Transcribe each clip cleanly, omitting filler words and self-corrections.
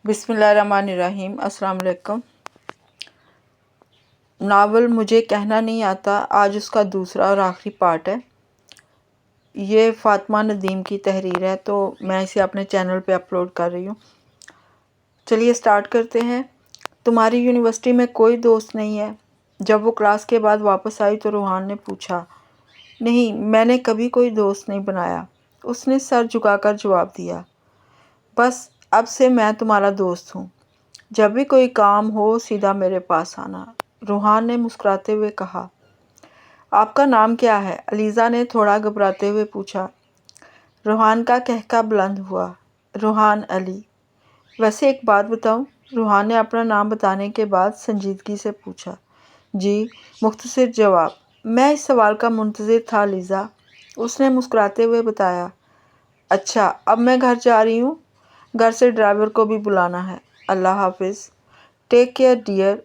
بسم اللہ الرحمن الرحیم۔ السلام علیکم۔ ناول مجھے کہنا نہیں آتا آج اس کا دوسرا اور آخری پارٹ ہے۔ یہ فاطمہ ندیم کی تحریر ہے تو میں اسے اپنے چینل پہ اپلوڈ کر رہی ہوں۔ چلیے سٹارٹ کرتے ہیں۔ تمہاری یونیورسٹی میں کوئی دوست نہیں ہے؟ جب وہ کلاس کے بعد واپس آئی تو روحان نے پوچھا۔ نہیں، میں نے کبھی کوئی دوست نہیں بنایا، اس نے سر جھکا کر جواب دیا۔ بس اب سے میں تمہارا دوست ہوں، جب بھی کوئی کام ہو سیدھا میرے پاس آنا، روحان نے مسکراتے ہوئے کہا۔ آپ کا نام کیا ہے؟ علیزہ نے تھوڑا گھبراتے ہوئے پوچھا۔ روحان کا قہقہ بلند ہوا۔ روحان علی۔ ویسے ایک بات بتاؤں؟ روحان نے اپنا نام بتانے کے بعد سنجیدگی سے پوچھا۔ جی، مختصر جواب۔ میں اس سوال کا منتظر تھا علیزہ، اس نے مسکراتے ہوئے بتایا۔ اچھا، اب میں گھر جا رہی ہوں، گھر سے ڈرائیور کو بھی بلانا ہے۔ اللہ حافظ۔ ٹیک کیئر ڈیئر،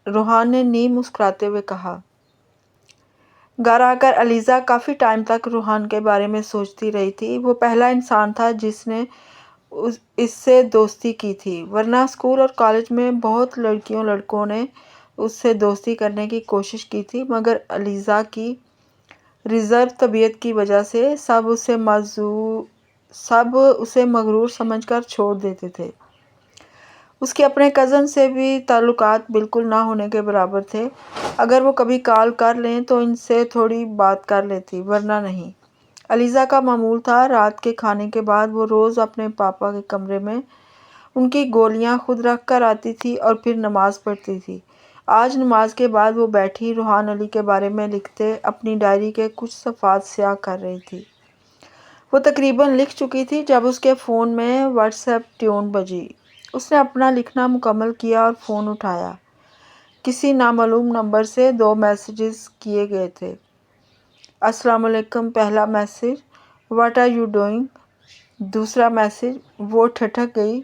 روحان نے نیم مسکراتے ہوئے کہا۔ گھر آ کر علیزہ کافی ٹائم تک روحان کے بارے میں سوچتی رہی تھی۔ وہ پہلا انسان تھا جس نے اس سے دوستی کی تھی، ورنہ اسکول اور کالج میں بہت لڑکیوں لڑکوں نے اس سے دوستی کرنے کی کوشش کی تھی، مگر علیزہ کی ریزرو طبیعت کی وجہ سے سب اسے مغرور سمجھ کر چھوڑ دیتے تھے۔ اس کے اپنے کزن سے بھی تعلقات بالکل نہ ہونے کے برابر تھے۔ اگر وہ کبھی کال کر لیں تو ان سے تھوڑی بات کر لیتی، ورنہ نہیں۔ علیزہ کا معمول تھا رات کے کھانے کے بعد وہ روز اپنے پاپا کے کمرے میں ان کی گولیاں خود رکھ کر آتی تھی اور پھر نماز پڑھتی تھی۔ آج نماز کے بعد وہ بیٹھی روحان علی کے بارے میں لکھتے اپنی ڈائری کے کچھ صفحات سیاہ کر رہی تھی۔ وہ تقریباً لکھ چکی تھی جب اس کے فون میں واٹس ایپ ٹیون بجی۔ اس نے اپنا لکھنا مکمل کیا اور فون اٹھایا۔ کسی نامعلوم نمبر سے 2 میسیجز کیے گئے تھے۔ السلام علیکم پہلا message, what are you doing? دوسرا میسیج، وہ ٹھٹک گئی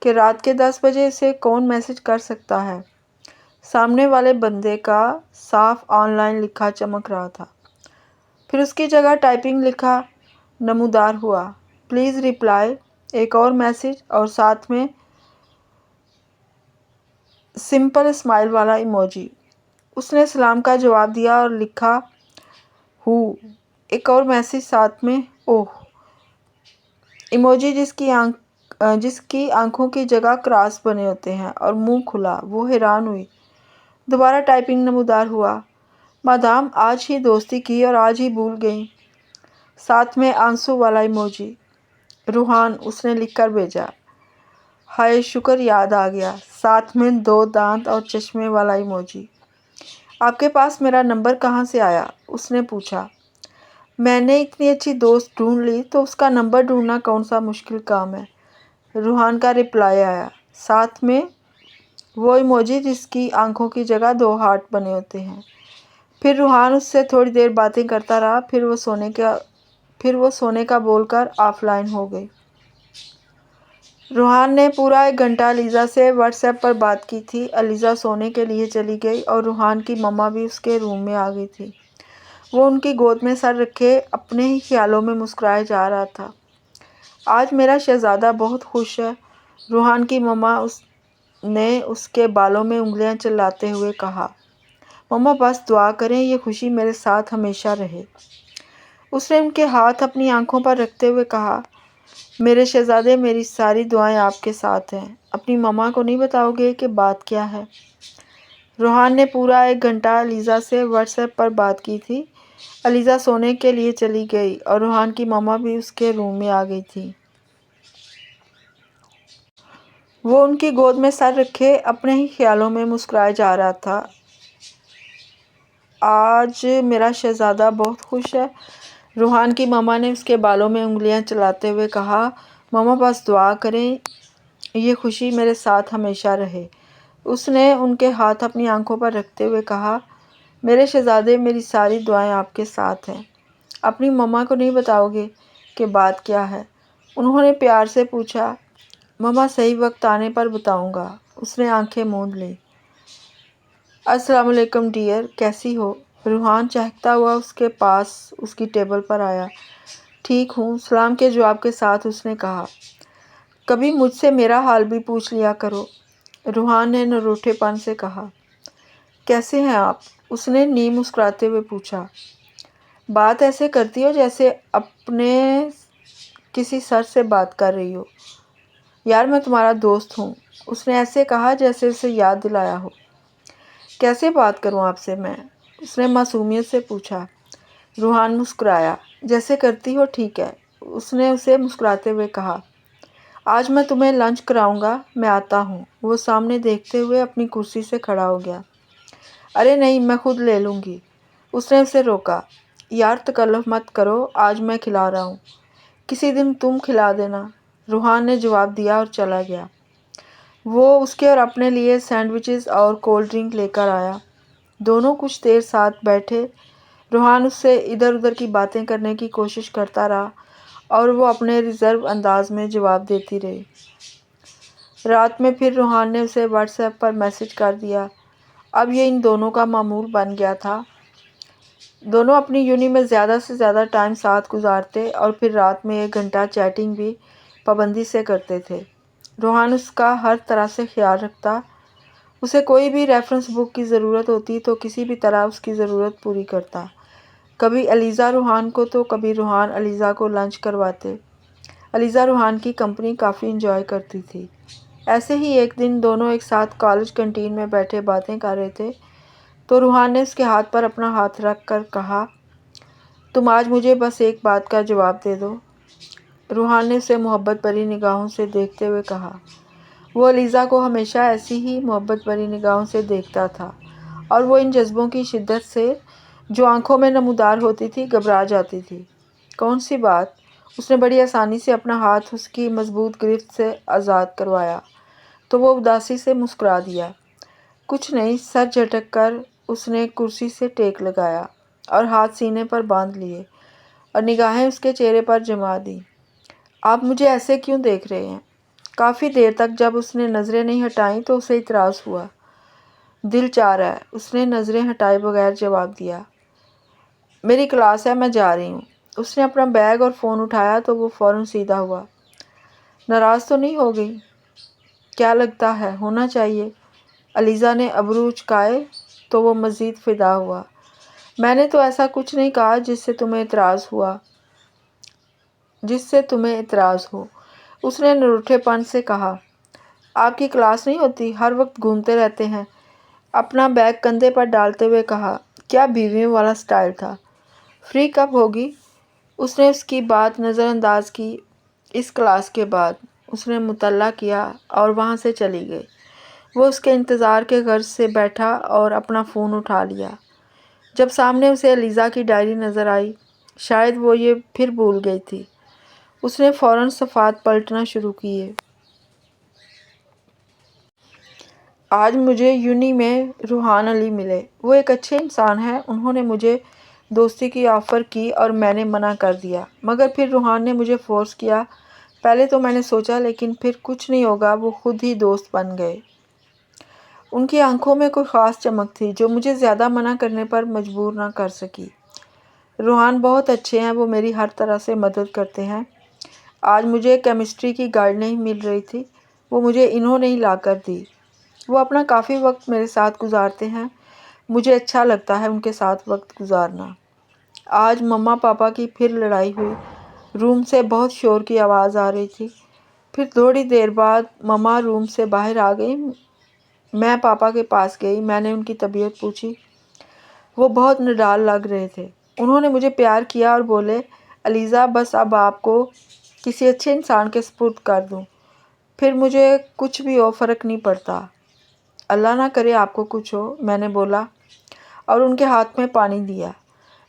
کہ رات کے 10 بجے اسے کون میسیج کر سکتا ہے؟ سامنے والے بندے کا صاف آن لائن لکھا چمک رہا تھا۔ پھر اس کی جگہ ٹائپنگ لکھا نمودار ہوا، پلیز ریپلائی۔ ایک اور میسیج اور ساتھ میں سمپل اسمائل والا ایموجی۔ اس نے سلام کا جواب دیا اور لکھا ہو۔ ایک اور میسیج ساتھ میں اوہ ایموجی جس کی آنکھوں کی جگہ کراس بنے ہوتے ہیں اور منہ کھلا۔ وہ حیران ہوئی۔ دوبارہ ٹائپنگ نمودار ہوا، مادام آج ہی دوستی کی اور آج ہی بھول گئیں۔ ساتھ میں آنسو والا ایموجی۔ روحان، اس نے لکھ کر بھیجا۔ ہائے شکر یاد آ گیا۔ ساتھ میں 2 دانت اور چشمے والا ایموجی۔ آپ کے پاس میرا نمبر کہاں سے آیا؟ اس نے پوچھا۔ میں نے اتنی اچھی دوست ڈھونڈ لی تو اس کا نمبر ڈھونڈنا کون سا مشکل کام ہے؟ روحان کا رپلائی آیا، ساتھ میں وہ ایموجی جس کی آنکھوں کی جگہ 2 ہارٹ بنے ہوتے ہیں۔ پھر روحان اس سے تھوڑی دیر باتیں کرتا رہا، پھر وہ سونے کا بول کر آف لائن ہو گئی۔ روحان نے پورا 1 گھنٹہ علیزہ سے واٹس ایپ پر بات کی تھی۔ علیزہ سونے کے لیے چلی گئی اور روحان کی مما بھی اس کے روم میں آ گئی تھی۔ وہ ان کی گود میں سر رکھے اپنے ہی خیالوں میں مسکرائے جا رہا تھا۔ آج میرا شہزادہ بہت خوش ہے، روحان کی مما نے اس کے بالوں میں انگلیاں چلاتے ہوئے کہا۔ مما بس دعا کریں یہ خوشی میرے ساتھ ہمیشہ رہے۔ اس نے ان کے ہاتھ اپنی آنکھوں پر رکھتے ہوئے کہا، میرے شہزادے میری ساری دعائیں آپ کے ساتھ ہیں۔ اپنی مما کو نہیں بتاؤ گے کہ بات کیا ہے؟ روحان نے پورا 1 گھنٹہ علیزہ سے واٹس ایپ پر بات کی تھی۔ علیزہ سونے کے لیے چلی گئی اور روحان کی مما بھی اس کے روم میں آ گئی تھی۔ وہ ان کی گود میں سر رکھے اپنے ہی خیالوں میں مسکرائے جا رہا تھا۔ آج میرا شہزادہ بہت خوش ہے، روحان کی مما نے اس کے بالوں میں انگلیاں چلاتے ہوئے کہا۔ مما بس دعا کریں یہ خوشی میرے ساتھ ہمیشہ رہے۔ اس نے ان کے ہاتھ اپنی آنکھوں پر رکھتے ہوئے کہا، میرے شہزادے میری ساری دعائیں آپ کے ساتھ ہیں۔ اپنی مما کو نہیں بتاؤ گے کہ بات کیا ہے؟ انہوں نے پیار سے پوچھا۔ مما صحیح وقت آنے پر بتاؤں گا، اس نے آنکھیں موند لیں۔ السلام علیکم ڈیئر، کیسی ہو؟ روحان چہکتا ہوا اس کے پاس اس کی ٹیبل پر آیا۔ ٹھیک ہوں، سلام کے جواب کے ساتھ اس نے کہا۔ کبھی مجھ سے میرا حال بھی پوچھ لیا کرو، روحان نے نروٹھے پن سے کہا۔ کیسے ہیں آپ؟ اس نے نیم مسکراتے ہوئے پوچھا۔ بات ایسے کرتی ہو جیسے اپنے کسی سر سے بات کر رہی ہو۔ یار میں تمہارا دوست ہوں، اس نے ایسے کہا جیسے اسے یاد دلایا ہو۔ کیسے بات کروں آپ سے میں؟ اس نے معصومیت سے پوچھا۔ روحان مسکرایا۔ جیسے کرتی ہو ٹھیک ہے، اس نے اسے مسکراتے ہوئے کہا۔ آج میں تمہیں لنچ کراؤں گا، میں آتا ہوں۔ وہ سامنے دیکھتے ہوئے اپنی کرسی سے کھڑا ہو گیا۔ ارے نہیں، میں خود لے لوں گی، اس نے اسے روکا۔ یار تکلف مت کرو، آج میں کھلا رہا ہوں، کسی دن تم کھلا دینا، روحان نے جواب دیا اور چلا گیا۔ وہ اس کے اور اپنے لیے سینڈوچز اور کولڈ ڈرنک لے کر آیا۔ دونوں کچھ دیر ساتھ بیٹھے۔ روحان اس سے ادھر ادھر کی باتیں کرنے کی کوشش کرتا رہا اور وہ اپنے ریزرو انداز میں جواب دیتی رہی۔ رات میں پھر روحان نے اسے واٹس ایپ پر میسج کر دیا۔ اب یہ ان دونوں کا معمول بن گیا تھا۔ دونوں اپنی یونی میں زیادہ سے زیادہ ٹائم ساتھ گزارتے اور پھر رات میں 1 گھنٹہ چیٹنگ بھی پابندی سے کرتے تھے۔ روحان اس کا ہر طرح سے خیال رکھتا۔ اسے کوئی بھی ریفرنس بک کی ضرورت ہوتی تو کسی بھی طرح اس کی ضرورت پوری کرتا۔ کبھی علیزہ روحان کو تو کبھی روحان علیزہ کو لنچ کرواتے۔ علیزہ روحان کی کمپنی کافی انجوائے کرتی تھی۔ ایسے ہی ایک دن دونوں ایک ساتھ کالج کینٹین میں بیٹھے باتیں کر رہے تھے تو روحان نے اس کے ہاتھ پر اپنا ہاتھ رکھ کر کہا، تم آج مجھے بس ایک بات کا جواب دے دو۔ روحان نے اسے محبت بھری نگاہوں سے دیکھتے ہوئے کہا۔ وہ علیزہ کو ہمیشہ ایسی ہی محبت بھری نگاہوں سے دیکھتا تھا اور وہ ان جذبوں کی شدت سے جو آنکھوں میں نمودار ہوتی تھی گھبرا جاتی تھی۔ کون سی بات؟ اس نے بڑی آسانی سے اپنا ہاتھ اس کی مضبوط گرفت سے آزاد کروایا تو وہ اداسی سے مسکرا دیا۔ کچھ نہیں، سر جھٹک کر اس نے کرسی سے ٹیک لگایا اور ہاتھ سینے پر باندھ لیے اور نگاہیں اس کے چہرے پر جما دیں۔ آپ مجھے ایسے کیوں دیکھ رہے ہیں؟ کافی دیر تک جب اس نے نظریں نہیں ہٹائیں تو اسے اعتراض ہوا۔ دل چاہ رہا ہے، اس نے نظریں ہٹائے بغیر جواب دیا۔ میری کلاس ہے، میں جا رہی ہوں۔ اس نے اپنا بیگ اور فون اٹھایا تو وہ فوراً سیدھا ہوا۔ ناراض تو نہیں ہو گئی؟ کیا لگتا ہے ہونا چاہیے؟ علیزہ نے ابرو اچکائے تو وہ مزید فدا ہوا۔ میں نے تو ایسا کچھ نہیں کہا جس سے تمہیں اعتراض ہو، اس نے نروٹھے پن سے کہا۔ آپ کی کلاس نہیں ہوتی؟ ہر وقت گھومتے رہتے ہیں، اپنا بیگ کندھے پر ڈالتے ہوئے کہا۔ کیا بیویوں والا سٹائل تھا؟ فری کب ہوگی؟ اس نے اس کی بات نظر انداز کی۔ اس کلاس کے بعد، اس نے مطلع کیا اور وہاں سے چلی گئی۔ وہ اس کے انتظار کے غرض سے بیٹھا اور اپنا فون اٹھا لیا۔ جب سامنے اسے علیزہ کی ڈائری نظر آئی، شاید وہ یہ پھر بھول گئی تھی، اس نے فوراً صفحات پلٹنا شروع کیے۔ آج مجھے یونی میں روحان علی ملے۔ وہ ایک اچھے انسان ہیں۔ انہوں نے مجھے دوستی کی آفر کی اور میں نے منع کر دیا، مگر پھر روحان نے مجھے فورس کیا۔ پہلے تو میں نے سوچا لیکن پھر کچھ نہیں ہوگا، وہ خود ہی دوست بن گئے۔ ان کی آنکھوں میں کوئی خاص چمک تھی جو مجھے زیادہ منع کرنے پر مجبور نہ کر سکی۔ روحان بہت اچھے ہیں، وہ میری ہر طرح سے مدد کرتے ہیں۔ آج مجھے کیمسٹری کی گائیڈ نہیں مل رہی تھی، وہ مجھے انہوں نے ہی لا کر دی۔ وہ اپنا کافی وقت میرے ساتھ گزارتے ہیں، مجھے اچھا لگتا ہے ان کے ساتھ وقت گزارنا۔ آج مما پاپا کی پھر لڑائی ہوئی۔ روم سے بہت شور کی آواز آ رہی تھی۔ پھر تھوڑی دیر بعد مما روم سے باہر آ گئی۔ میں پاپا کے پاس گئی، میں نے ان کی طبیعت پوچھی۔ وہ بہت نڈال لگ رہے تھے۔ انہوں نے مجھے پیار کیا اور بولے، علیزہ بس اب آپ کو کسی اچھے انسان کے سپرد کر دوں، پھر مجھے کچھ بھی ہو فرق نہیں پڑتا۔ اللہ نہ کرے آپ کو کچھ ہو، میں نے بولا اور ان کے ہاتھ میں پانی دیا۔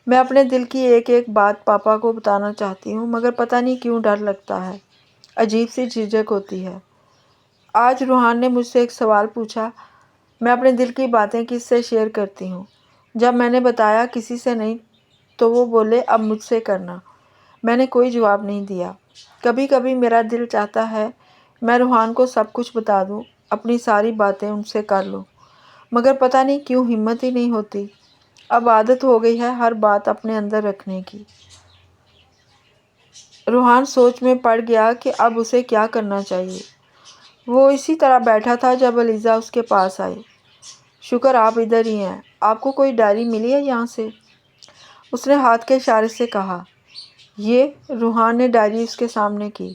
میں اپنے دل کی ایک ایک بات پاپا کو بتانا چاہتی ہوں مگر پتہ نہیں کیوں ڈر لگتا ہے، عجیب سی جھجک ہوتی ہے۔ آج روحان نے مجھ سے ایک سوال پوچھا۔ میں اپنے دل کی باتیں کس سے شیئر کرتی ہوں؟ جب میں نے بتایا کسی سے نہیں تو وہ بولے اب مجھ سے کرنا۔ میں نے کوئی جواب نہیں دیا۔ کبھی کبھی میرا دل چاہتا ہے میں روحان کو سب کچھ بتا دوں، اپنی ساری باتیں ان سے کر لوں، مگر پتہ نہیں کیوں ہمت ہی نہیں ہوتی۔ اب عادت ہو گئی ہے ہر بات اپنے اندر رکھنے کی۔ روحان سوچ میں پڑ گیا کہ اب اسے کیا کرنا چاہیے۔ وہ اسی طرح بیٹھا تھا جب علیزہ اس کے پاس آئی۔ شکر آپ ادھر ہی ہیں۔ آپ کو کوئی ڈائری ملی ہے یہاں سے؟ اس نے ہاتھ کے اشارے سے کہا۔ یہ روحان نے ڈائری اس کے سامنے کی۔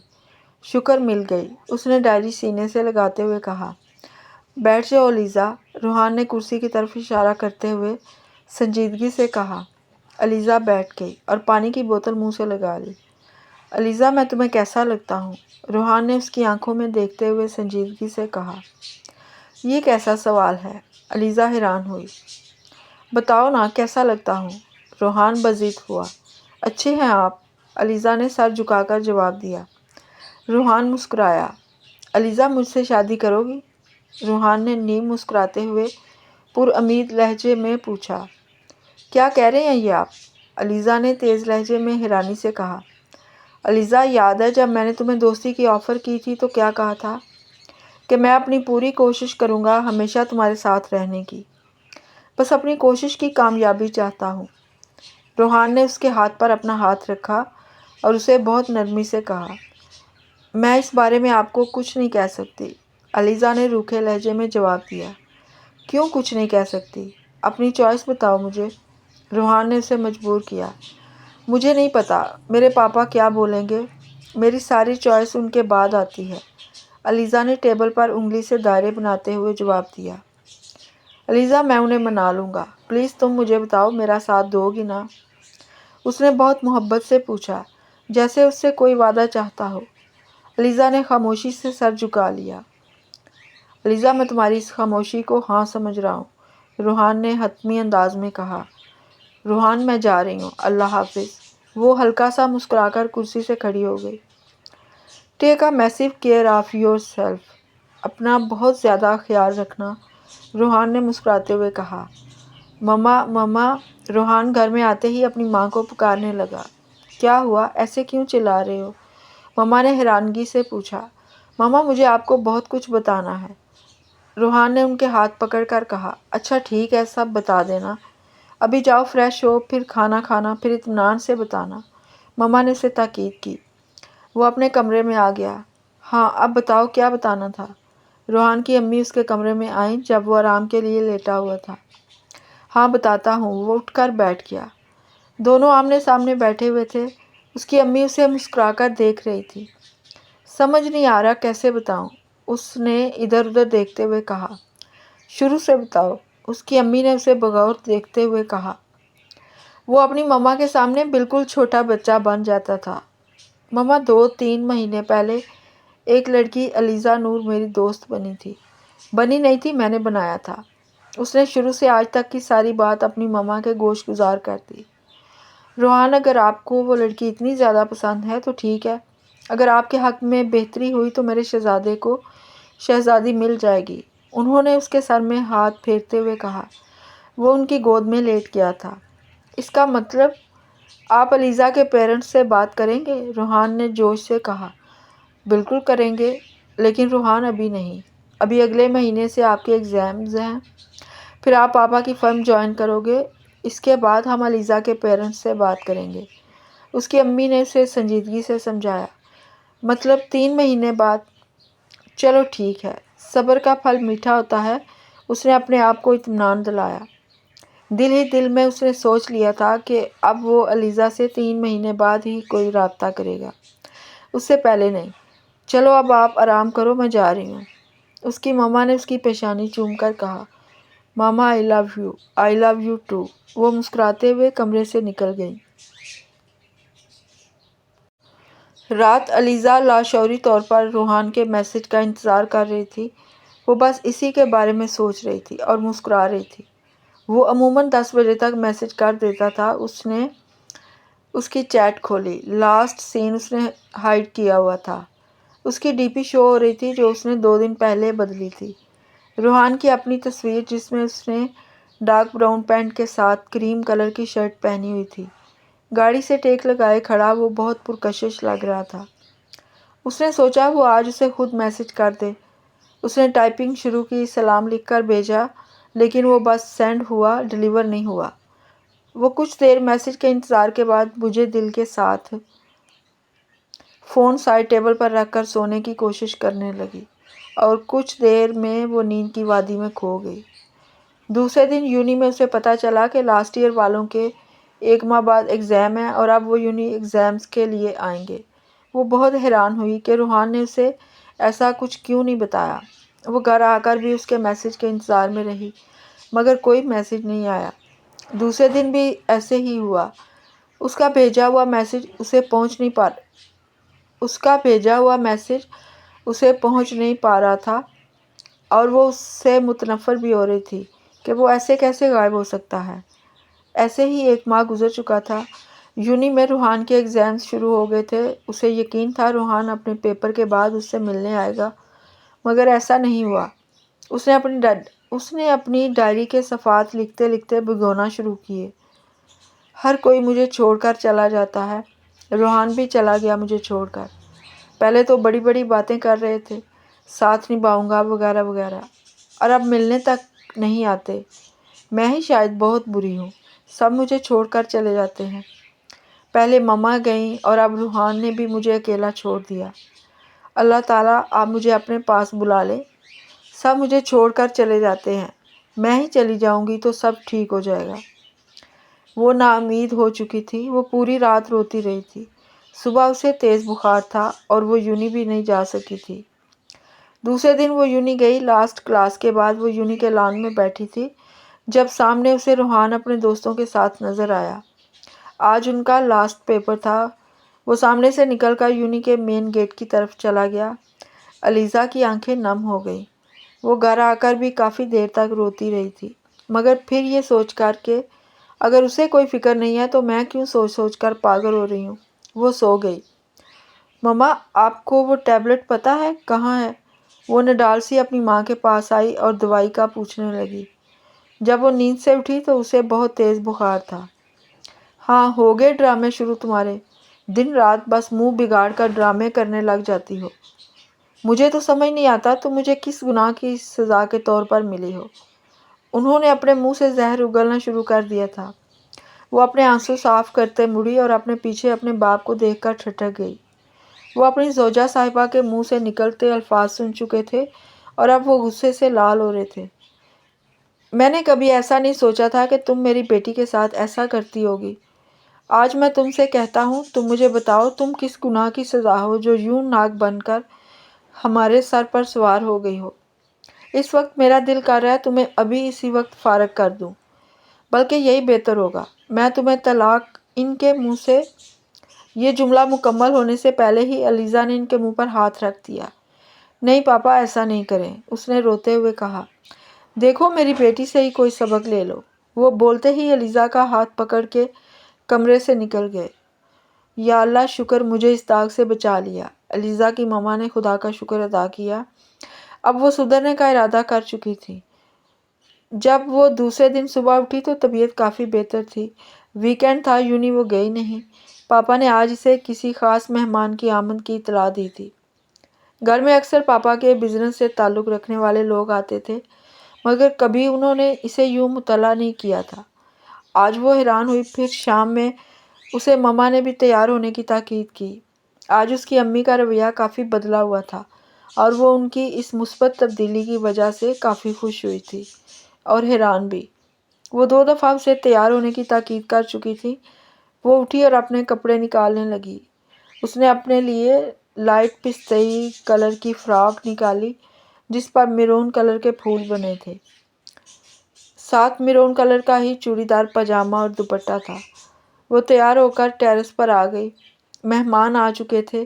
شکر مل گئی، اس نے ڈائری سینے سے لگاتے ہوئے کہا۔ بیٹھ جاؤ علیزہ، روحان نے کرسی کی طرف اشارہ کرتے ہوئے سنجیدگی سے کہا۔ علیزہ بیٹھ گئی اور پانی کی بوتل منہ سے لگا لی۔ علیزہ میں تمہیں کیسا لگتا ہوں؟ روحان نے اس کی آنکھوں میں دیکھتے ہوئے سنجیدگی سے کہا۔ یہ کیسا سوال ہے؟ علیزہ حیران ہوئی۔ بتاؤ نا کیسا لگتا ہوں؟ روحان بضد ہوا۔ اچھے ہیں آپ، علیزہ نے سر جھکا کر جواب دیا۔ روحان مسکرایا۔ علیزہ مجھ سے شادی کرو گی؟ روحان نے نیم مسکراتے ہوئے پرامید لہجے میں پوچھا۔ کیا کہہ رہے ہیں یہ آپ؟ علیزہ نے تیز لہجے میں حیرانی سے کہا۔ علیزہ یاد ہے جب میں نے تمہیں دوستی کی آفر کی تھی تو کیا کہا تھا؟ کہ میں اپنی پوری کوشش کروں گا ہمیشہ تمہارے ساتھ رہنے کی۔ بس اپنی کوشش کی کامیابی چاہتا ہوں۔ روحان نے اس کے ہاتھ پر اپنا ہاتھ رکھا اور اسے بہت نرمی سے کہا۔ میں اس بارے میں آپ کو کچھ نہیں کہہ سکتی، علیزہ نے روکھے لہجے میں جواب دیا۔ کیوں کچھ نہیں کہہ سکتی؟ اپنی چوائس بتاؤ مجھے، روحان نے اسے مجبور کیا۔ مجھے نہیں پتا میرے پاپا کیا بولیں گے، میری ساری چوائس ان کے بعد آتی ہے، علیزہ نے ٹیبل پر انگلی سے دائرے بناتے ہوئے جواب دیا۔ علیزہ میں انہیں منا لوں گا، پلیز تم مجھے بتاؤ میرا ساتھ دو گی نا؟ اس نے بہت محبت سے پوچھا، جیسے اس سے کوئی وعدہ چاہتا ہو۔ علیزہ نے خاموشی سے سر جھکا لیا۔ علیزہ میں تمہاری اس خاموشی کو ہاں سمجھ رہا ہوں، روحان نے حتمی انداز میں کہا۔ روحان میں جا رہی ہوں، اللہ حافظ۔ وہ ہلکا سا مسکرا کر کرسی سے کھڑی ہو گئی۔ ٹیک اے میسو کیئر آف یور سیلف، اپنا بہت زیادہ خیال رکھنا، روحان نے مسکراتے ہوئے کہا۔ مما مما، روحان گھر میں آتے ہی اپنی ماں کو پکارنے لگا۔ کیا ہوا؟ ایسے کیوں چلا رہے ہو؟ مما نے حیرانگی سے پوچھا۔ مما مجھے آپ کو بہت کچھ بتانا ہے، روحان نے ان کے ہاتھ پکڑ کر کہا۔ اچھا ٹھیک ہے، سب بتا دینا، ابھی جاؤ فریش ہو، پھر کھانا کھانا، پھر اطمینان سے بتانا، مما نے اسے تاکید کی۔ وہ اپنے کمرے میں آ گیا۔ ہاں اب بتاؤ کیا بتانا تھا؟ روحان کی امی اس کے کمرے میں آئیں جب وہ آرام کے لیے لیٹا ہوا تھا۔ ہاں بتاتا ہوں، وہ اٹھ کر بیٹھ گیا۔ دونوں آمنے سامنے بیٹھے ہوئے تھے، اس کی امی اسے مسکرا کر دیکھ رہی تھی۔ سمجھ نہیں آ رہا کیسے بتاؤں، اس نے ادھر ادھر دیکھتے ہوئے کہا۔ شروع سے بتاؤ، اس کی امی نے اسے بغور دیکھتے ہوئے کہا۔ وہ اپنی مما کے سامنے بالکل چھوٹا بچہ بن جاتا تھا۔ مما 2-3 مہینے پہلے ایک لڑکی علیزہ نور میری دوست بنی تھی، بنی نہیں تھی، میں نے بنایا تھا۔ اس نے شروع سے آج تک کی ساری بات اپنی مما کے گوش گزار کر دی۔ روحان اگر آپ کو وہ لڑکی اتنی زیادہ پسند ہے تو ٹھیک ہے، اگر آپ کے حق میں بہتری ہوئی تو میرے شہزادے کو شہزادی مل جائے گی، انہوں نے اس کے سر میں ہاتھ پھیرتے ہوئے کہا۔ وہ ان کی گود میں لیٹ گیا تھا۔ اس کا مطلب آپ علیزہ کے پیرنٹس سے بات کریں گے؟ روحان نے جوش سے کہا۔ بالکل کریں گے، لیکن روحان ابھی نہیں، ابھی اگلے مہینے سے آپ کے ایگزامز ہیں، پھر آپ پاپا کی فرم جوائن کرو گے، اس کے بعد ہم علیزہ کے پیرنٹس سے بات کریں گے، اس کی امی نے اسے سنجیدگی سے سمجھایا۔ مطلب 3 مہینے بعد؟ چلو ٹھیک ہے، صبر کا پھل میٹھا ہوتا ہے، اس نے اپنے آپ کو اطمینان دلایا۔ دل ہی دل میں اس نے سوچ لیا تھا کہ اب وہ علیزہ سے 3 مہینے بعد ہی کوئی رابطہ کرے گا، اس سے پہلے نہیں۔ چلو اب آپ آرام کرو، میں جا رہی ہوں، اس کی مما نے اس کی پیشانی چوم کر کہا۔ Mama I love you, I love you too, وہ مسکراتے ہوئے کمرے سے نکل گئیں۔ رات علیزہ لاشعوری طور پر روحان کے میسج کا انتظار کر رہی تھی، وہ بس اسی کے بارے میں سوچ رہی تھی اور مسکرا رہی تھی۔ وہ عموماً 10 بجے تک میسج کر دیتا تھا۔ اس نے اس کی چیٹ کھولی، لاسٹ سین اس نے ہائیڈ کیا ہوا تھا، اس کی ڈی پی شو ہو رہی تھی جو اس نے 2 دن پہلے بدلی تھی۔ روحان کی اپنی تصویر جس میں اس نے ڈارک براؤن پینٹ کے ساتھ کریم کلر کی شرٹ پہنی ہوئی تھی، گاڑی سے ٹیک لگائے کھڑا، وہ بہت پرکشش لگ رہا تھا۔ اس نے سوچا وہ آج اسے خود میسج کر دے۔ اس نے ٹائپنگ شروع کی، سلام لکھ کر بھیجا، لیکن وہ بس سینڈ ہوا، ڈیلیور نہیں ہوا۔ وہ کچھ دیر میسج کے انتظار کے بعد بجھے دل کے ساتھ فون سائڈ ٹیبل پر رکھ کر سونے کی کوشش کرنے لگی اور کچھ دیر میں وہ نیند کی وادی میں کھو گئی۔ دوسرے دن یونی میں اسے پتہ چلا کہ لاسٹ ایئر والوں کے 1 ماہ بعد ایگزام ہے اور اب وہ یونی ایگزامز کے لیے آئیں گے۔ وہ بہت حیران ہوئی کہ روحان نے اسے ایسا کچھ کیوں نہیں بتایا۔ وہ گھر آ کر بھی اس کے میسج کے انتظار میں رہی مگر کوئی میسج نہیں آیا۔ دوسرے دن بھی ایسے ہی ہوا۔ اس کا بھیجا ہوا میسج اسے پہنچ نہیں پا رہا تھا اور وہ اس سے متنفر بھی ہو رہی تھی کہ وہ ایسے کیسے غائب ہو سکتا ہے۔ ایسے ہی 1 ماہ گزر چکا تھا۔ یونی میں روحان کے ایگزامز شروع ہو گئے تھے۔ اسے یقین تھا روحان اپنے پیپر کے بعد اس سے ملنے آئے گا مگر ایسا نہیں ہوا۔ اس نے اپنی ڈائری کے صفحات لکھتے لکھتے بھگونا شروع کیے۔ ہر کوئی مجھے چھوڑ کر چلا جاتا ہے۔ روحان بھی چلا گیا مجھے چھوڑ کر۔ پہلے تو بڑی بڑی باتیں کر رہے تھے، ساتھ نبھاؤں گا وغیرہ وغیرہ، اور اب ملنے تک نہیں آتے۔ میں ہی شاید بہت بری ہوں، سب مجھے چھوڑ کر چلے جاتے ہیں۔ پہلے مما گئیں اور اب روحان نے بھی مجھے اکیلا چھوڑ دیا۔ اللہ تعالیٰ آپ مجھے اپنے پاس بلا لیں۔ سب مجھے چھوڑ کر چلے جاتے ہیں، میں ہی چلی جاؤں گی تو سب ٹھیک ہو جائے گا۔ وہ نا امید ہو چکی تھی۔ وہ پوری رات روتی رہی تھی۔ صبح اسے تیز بخار تھا اور وہ یونی بھی نہیں جا سکی تھی۔ دوسرے دن وہ یونی گئی۔ لاسٹ کلاس کے بعد وہ یونی کے لان میں بیٹھی تھی جب سامنے اسے روحان اپنے دوستوں کے ساتھ نظر آیا۔ آج ان کا لاسٹ پیپر تھا۔ وہ سامنے سے نکل کر یونی کے مین گیٹ کی طرف چلا گیا۔ علیزہ کی آنکھیں نم ہو گئیں۔ وہ گھر آ کر بھی کافی دیر تک روتی رہی تھی مگر پھر یہ سوچ کر کہ اگر اسے کوئی فکر نہیں ہے تو میں کیوں سوچ کر پاگل ہو رہی ہوں، وہ سو گئی۔ مما آپ کو وہ ٹیبلٹ پتہ ہے کہاں ہے؟ وہ نڈال سی اپنی ماں کے پاس آئی اور دوائی کا پوچھنے لگی۔ جب وہ نیند سے اٹھی تو اسے بہت تیز بخار تھا۔ ہاں ہو گئے ڈرامے شروع تمہارے، دن رات بس منہ بگاڑ کر ڈرامے کرنے لگ جاتی ہو۔ مجھے تو سمجھ نہیں آتا تم مجھے کس گناہ کی سزا کے طور پر ملی ہو۔ انہوں نے اپنے منہ سے زہر اگلنا شروع کر دیا تھا۔ وہ اپنے آنسو صاف کرتے مڑی اور اپنے پیچھے اپنے باپ کو دیکھ کر ٹھٹک گئی۔ وہ اپنی زوجہ صاحبہ کے منہ سے نکلتے الفاظ سن چکے تھے اور اب وہ غصے سے لال ہو رہے تھے۔ میں نے کبھی ایسا نہیں سوچا تھا کہ تم میری بیٹی کے ساتھ ایسا کرتی ہوگی۔ آج میں تم سے کہتا ہوں تم مجھے بتاؤ تم کس گناہ کی سزا ہو جو یوں ناگ بن کر ہمارے سر پر سوار ہو گئی ہو۔ اس وقت میرا دل کر رہا ہے تمہیں ابھی اسی وقت فارغ کر دوں، بلکہ یہی بہتر ہوگا۔ میں تمہیں طلاق ان کے منہ سے۔ یہ جملہ مکمل ہونے سے پہلے ہی علیزہ نے ان کے منہ پر ہاتھ رکھ دیا۔ نہیں پاپا ایسا نہیں کریں، اس نے روتے ہوئے کہا۔ دیکھو میری بیٹی سے ہی کوئی سبق لے لو۔ وہ بولتے ہی علیزہ کا ہاتھ پکڑ کے کمرے سے نکل گئے۔ یا اللہ شکر مجھے اس داغ سے بچا لیا۔ علیزہ کی مما نے خدا کا شکر ادا کیا۔ اب وہ سدھرنے کا ارادہ کر چکی تھی۔ جب وہ دوسرے دن صبح اٹھی تو طبیعت کافی بہتر تھی۔ ویکینڈ تھا، یونی وہ گئی نہیں۔ پاپا نے آج اسے کسی خاص مہمان کی آمد کی اطلاع دی تھی۔ گھر میں اکثر پاپا کے بزنس سے تعلق رکھنے والے لوگ آتے تھے مگر کبھی انہوں نے اسے یوں مطلع نہیں کیا تھا۔ آج وہ حیران ہوئی۔ پھر شام میں اسے مما نے بھی تیار ہونے کی تاکید کی۔ آج اس کی امی کا رویہ کافی بدلا ہوا تھا اور وہ ان کی اس مثبت تبدیلی کی وجہ سے کافی خوش ہوئی تھی اور حیران بھی۔ وہ 2 دفعہ اسے تیار ہونے کی تاکید کر چکی تھی۔ وہ اٹھی اور اپنے کپڑے نکالنے لگی۔ اس نے اپنے لیے لائٹ پستئی کلر کی فراک نکالی جس پر میرون کلر کے پھول بنے تھے۔ ساتھ میرون کلر کا ہی چوڑی دار پاجامہ اور دوپٹہ تھا۔ وہ تیار ہو کر ٹیرس پر آ گئی۔ مہمان آ چکے تھے۔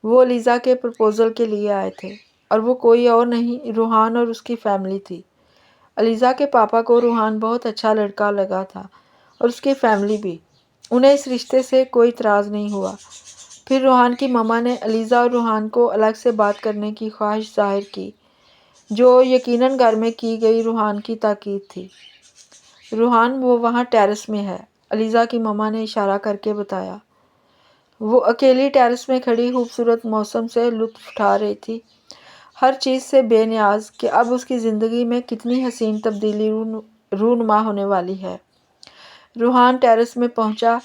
وہ علیزہ کے پرپوزل کے لیے آئے تھے اور وہ کوئی اور نہیں روحان اور اس کی فیملی تھی۔ علیزہ کے پاپا کو روحان بہت اچھا لڑکا لگا تھا اور اس کی فیملی بھی۔ انہیں اس رشتے سے کوئی اعتراض نہیں ہوا۔ پھر روحان کی مما نے علیزہ اور روحان کو الگ سے بات کرنے کی خواہش ظاہر کی جو یقیناً گھر میں کی گئی روحان کی تاکید تھی۔ روحان وہ وہاں ٹیرس میں ہے، علیزہ کی مما نے اشارہ کر کے بتایا۔ وہ اکیلی ٹیرس میں کھڑی خوبصورت موسم سے لطف اٹھا رہی تھی، ہر چیز سے بے نیاز کہ اب اس کی زندگی میں کتنی حسین تبدیلی رونما ہونے والی ہے۔ روحان ٹیرس میں پہنچا۔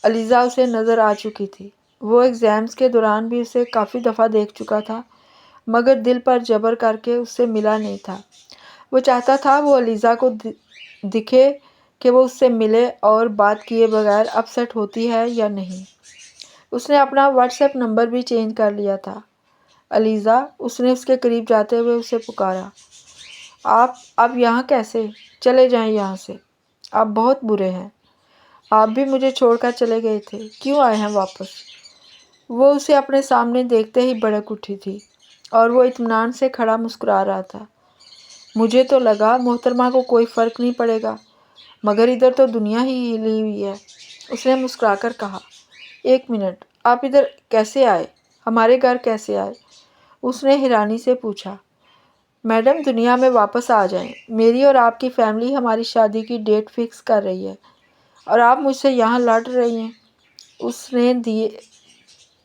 علیزہ اسے نظر آ چکی تھی۔ وہ ایگزامز کے دوران بھی اسے کافی دفعہ دیکھ چکا تھا، مگر دل پر جبر کر کے اس سے ملا نہیں تھا۔ وہ چاہتا تھا وہ علیزہ کو دکھے کہ وہ اس سے ملے اور بات کیے بغیر اپسیٹ ہوتی ہے یا نہیں۔ اس نے اپنا واٹس ایپ نمبر بھی چینج کر لیا تھا۔ علیزہ، اس نے اس کے قریب جاتے ہوئے اسے پکارا، آپ اب یہاں کیسے؟ چلے جائیں یہاں سے، آپ بہت برے ہیں۔ آپ بھی مجھے چھوڑ کر چلے گئے تھے، کیوں آئے ہیں واپس؟ وہ اسے اپنے سامنے دیکھتے ہی بھڑک اٹھی تھی اور وہ اطمینان سے کھڑا مسکرا رہا تھا۔ مجھے تو لگا محترمہ کو کوئی فرق نہیں پڑے گا، مگر ادھر تو دنیا ہی ہلی ہوئی ہے۔ اس نے مسکرا کر کہا، ایک منٹ، آپ ادھر کیسے آئے؟ ہمارے گھر کیسے آئے؟ اس نے حیرانی سے پوچھا۔ میڈم، دنیا میں واپس آ جائیں، میری اور آپ کی فیملی ہماری شادی کی ڈیٹ فکس کر رہی ہے اور آپ مجھ سے یہاں لڑ رہی ہیں۔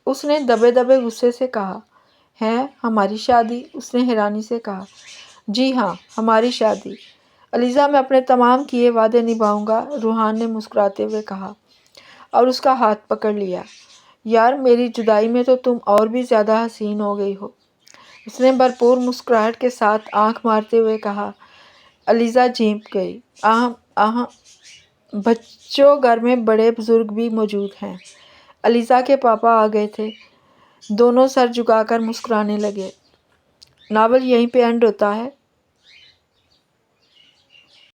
اس نے دبے دبے غصے سے کہا، ہے ہماری شادی؟ اس نے حیرانی سے کہا، جی ہاں، ہماری شادی۔ علیزہ، میں اپنے تمام کیے وعدے نبھاؤں گا، روحان نے مسکراتے ہوئے کہا اور اس کا ہاتھ پکڑ لیا۔ یار، میری جدائی میں تو تم اور بھی زیادہ حسین ہو گئی ہو، اس نے بھرپور مسکراہٹ کے ساتھ آنکھ مارتے ہوئے کہا۔ علیزہ جھینپ گئی۔ بچوں، گھر میں بڑے بزرگ بھی موجود ہیں۔ علیزہ کے پاپا آ گئے تھے۔ دونوں سر جھکا کر مسکرانے لگے۔ ناول یہیں پہ اینڈ ہوتا ہے۔